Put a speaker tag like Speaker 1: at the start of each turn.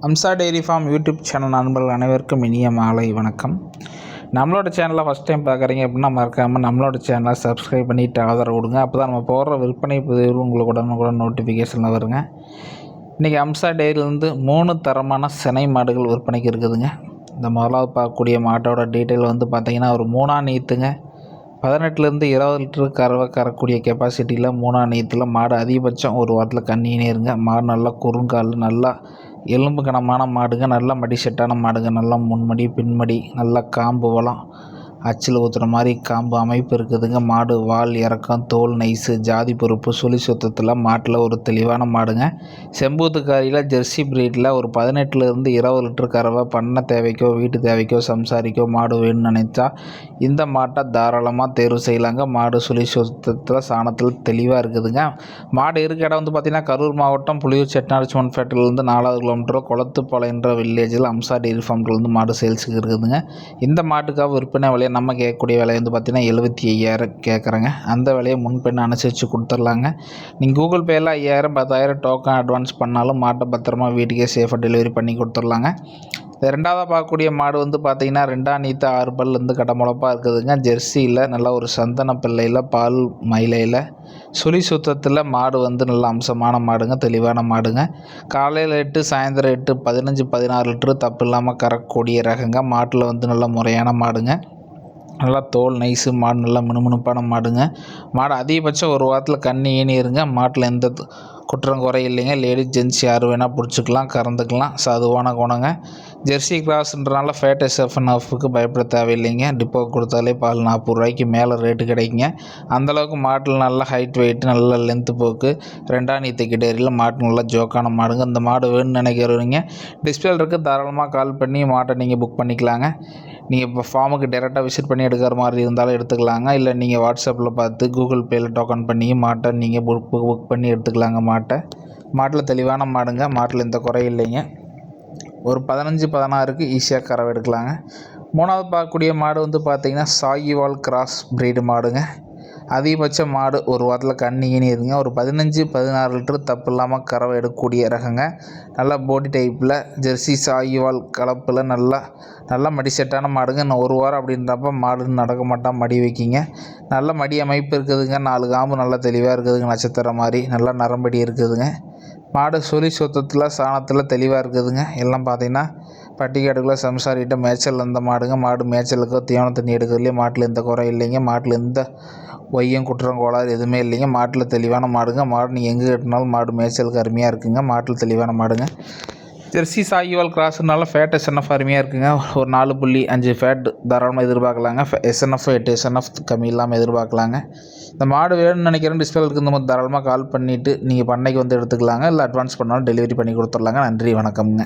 Speaker 1: Amsa dairy farm YouTube channel நண்பர்கள் அனைவருக்கும் இனிய மாலை வணக்கம். நம்மளோட சேனலை ஃபஸ்ட் டைம் பார்க்குறீங்க அப்படின்னா மறக்காமல் நம்மளோட சேனலை சப்ஸ்கிரைப் பண்ணிவிட்டு ஆதரவு கொடுங்க. அப்போ தான் நம்ம போடுற விற்பனை பதிவு உங்களுக்கு உடனுக்குடன் நோட்டிஃபிகேஷனில் வருங்க. இன்றைக்கி அம்சா டெய்ரியிலேருந்து 3 தரமான சினை மாடுகள் விற்பனைக்கு இருக்குதுங்க. இந்த முதலாவது பார்க்கக்கூடிய மாட்டோட டீட்டெயில் வந்து பார்த்திங்கன்னா ஒரு 3ஆம் நீத்துங்க. 18லேருந்து 20 லிட்டரு கறவை கறக்கூடிய கெப்பாசிட்டியில் 3ஆம் நீத்தில் மாடு அதிகபட்சம் ஒரு வாரத்தில் கன்னினேருங்க. மாடு நல்லா குறுங்கால், நல்லா எலும்பு கனமான மாடுங்க, நல்லா மடி செட்டான மாடுங்க, நல்லா முன்மடி பின்மடி, நல்லா காம்பு வளம், அச்சில் ஊற்றுற மாதிரி காம்பு அமைப்பு இருக்குதுங்க. மாடு வால் இறக்கம், தோல் நைஸு, ஜாதி பொறுப்பு, சுழி சுத்தத்தில் மாட்டில் ஒரு தெளிவான மாடுங்க. செம்பூத்துக்காரியில் ஜெர்சி பிரீடில் ஒரு 18லேருந்து 20 லிட்டர் கறவை பண்ணை தேவைக்கோ வீட்டு தேவைக்கோ சம்சாரிக்கோ மாடு வேணும்னு நினைச்சா இந்த மாட்டை தாராளமாக தேர்வு செய்யலாங்க. மாடு சுழி சுத்தத்தில் சாணத்தில் தெளிவாக இருக்குதுங்க. மாடு இருக்க இடம் வந்து பார்த்திங்கன்னா கரூர் மாவட்டம் புலியூர் செட்டிநாடு சிமெண்ட்ஃபேக்டரியிலேருந்து 4 கிலோமீட்டர் குளத்துப்பாளையன்ற வில்லேஜில் அம்சா டெய்ரி ஃபார்ம்லேருந்து மாடு சேல்ஸுக்கு இருக்குதுங்க. இந்த மாட்டுக்காக விற்பனை விலையை நம்ம கேட்கக்கூடிய விலை வந்து பார்த்திங்கன்னா 75,000 கேட்குறேங்க. அந்த விலையை முன்பெண்ணு அனுசரித்து கொடுத்துர்லாங்க. நீங்கள் கூகுள் பேயில் 5,000 10,000 டோக்கன் அட்வான்ஸ் பண்ணாலும் மாட்டை பத்திரமா வீட்டுக்கே சேஃபாக டெலிவரி பண்ணி கொடுத்துர்லாங்க. ரெண்டாவதாக பார்க்கக்கூடிய மாடு வந்து பார்த்திங்கன்னா 2ஆம் நீத்து 6 பல்லேருந்து கடை முளப்பாக இருக்குதுங்க. ஜெர்சியில் நல்லா ஒரு சந்தன பிள்ளையில் பால் மயிலையில் சுழி சுத்தத்தில் மாடு வந்து நல்ல அம்சமான மாடுங்க, தெளிவான மாடுங்க. காலையில் 8 சாயந்தரம் 8 15 16 லிட்டரு தப்பு இல்லாமல் கறக்கக்கூடிய ரகங்க. மாட்டில் வந்து நல்ல முறையான மாடுங்க. நல்லா தோல் நைஸு, மாடு நல்லா மினுமினுப்பான மாடுங்க. மாடு அதிகபட்சம் ஒரு வாரத்தில் கண்ணி ஈனிருங்க. மாட்டில் எந்த குற்றம் குறை இல்லைங்க. லேடிஸ் ஜென்ட்ஸ் யார் வேணால் பிடிச்சிக்கலாம், கறந்துக்கலாம். சாதுவான குணங்க. ஜெர்சி கிராஸ்ன்றனால ஃபேட் எஸ்எஃப்என்எஃப்க்கு பயப்பட தேவையில்லைங்க. டிப்போ கொடுத்தாலே பால் 40 ரூபாய்க்கு மேலே ரேட்டு கிடைக்குங்க. அந்தளவுக்கு மாட்டில் நல்ல ஹைட் வெயிட், நல்ல லென்த்து போக்கு, 2ஆம் நீத்து கிட்டேரியில் மாட்டு நல்லா ஜோக்கான மாடுங்க. இந்த மாடு வேணும்னு நினைக்கிறவங்க டிஸ்பிளேல இருக்க தாராளமாக கால் பண்ணி மாட்டை நீங்கள் புக் பண்ணிக்கலாங்க. நீங்கள் இப்போ ஃபார்முக்கு டேரெக்டாக விசிட் பண்ணி எடுக்கிற மாதிரி இருந்தாலும் எடுத்துக்கலாங்க. இல்லை நீங்கள் வாட்ஸ்அப்பில் பார்த்து கூகுள் பேயில் டோக்கன் பண்ணி மாட்டை நீங்கள் புக் பண்ணி எடுத்துக்கலாங்க. மாட்டில் தெளிவான மாடுங்க. மாட்டில் எந்த குறையும் இல்லைங்க. ஒரு 15-16க்கு ஈஸியாக கறவை எடுக்கலாங்க. 3ஆவது பார்க்கக்கூடிய மாடு வந்து பார்த்திங்கன்னா சாகிவால் கிராஸ் பிரீடு மாடுங்க. அதிகபட்ச மாடு ஒரு வாரத்தில் கண்ணி ஈனிருங்க. ஒரு 15-16 லிட்டரு தப்பு இல்லாமல் கறவை எடுக்கக்கூடிய ரகங்க. நல்லா போடி டைப்பில் ஜெர்சி சாகிவால் கலப்பில் நல்லா மடி செட்டான மாடுங்க. இன்னும் ஒரு வாரம் அப்படின்றப்ப மாடு நடக்க மாட்டால் மடி வைக்கிங்க. நல்ல மடி அமைப்பு இருக்குதுங்க. 4 காம்பு நல்லா தெளிவாக இருக்குதுங்க. நட்சத்திரம் மாதிரி நல்லா நரம்படி இருக்குதுங்க. மாடு சுழி சுத்தத்தில் சாணத்தில் தெளிவாக இருக்குதுங்க. எல்லாம் பார்த்திங்கன்னா பட்டிக்காடுக்குள்ளே சம்சாரிகிட்ட மேய்ச்சல் அந்த மாடுங்க. மாடு மேய்ச்சலுக்கோ தீவன தண்ணி எடுக்கிறதுலேயே மாட்டில் எந்த குறை இல்லைங்க. மாட்டில் எந்த ஒய்யும் குற்றம் கோளாறு எதுவுமே இல்லைங்க. மாட்டில் தெளிவான மாடுங்க. மாடு நீங்கள் எங்கே கட்டினாலும் மாடு மேய்ச்சலுக்கு அருமையாக இருக்குங்க. மாட்டில் தெளிவான மாடுங்க. ஜெர்சி சாகிவால் கிராஸ்னால ஃபேட் எஸ்என்எஃப் அருமையாக இருக்குங்க. ஒரு 4.5 ஃபேட் தாராளமாக எதிர்பார்க்கலாங்க. எஸ்என்எஃப் 8 எஸ்என்எஃப் கம்மி இல்லாமல் எதிர்பார்க்கலாங்க. இந்த மாடு வேணும்னு நினைக்கிறேன் டிஸ்பிளே இருக்குது. இந்த மாதிரி தாராளமாக கால் பண்ணிவிட்டு நீங்கள் பண்ணைக்கு வந்து எடுத்துக்கலாங்க. இல்லை அட்வான்ஸ் பண்ணாலும் டெலிவரி பண்ணி கொடுத்துர்லாங்க. நன்றி, வணக்கம்ங்க.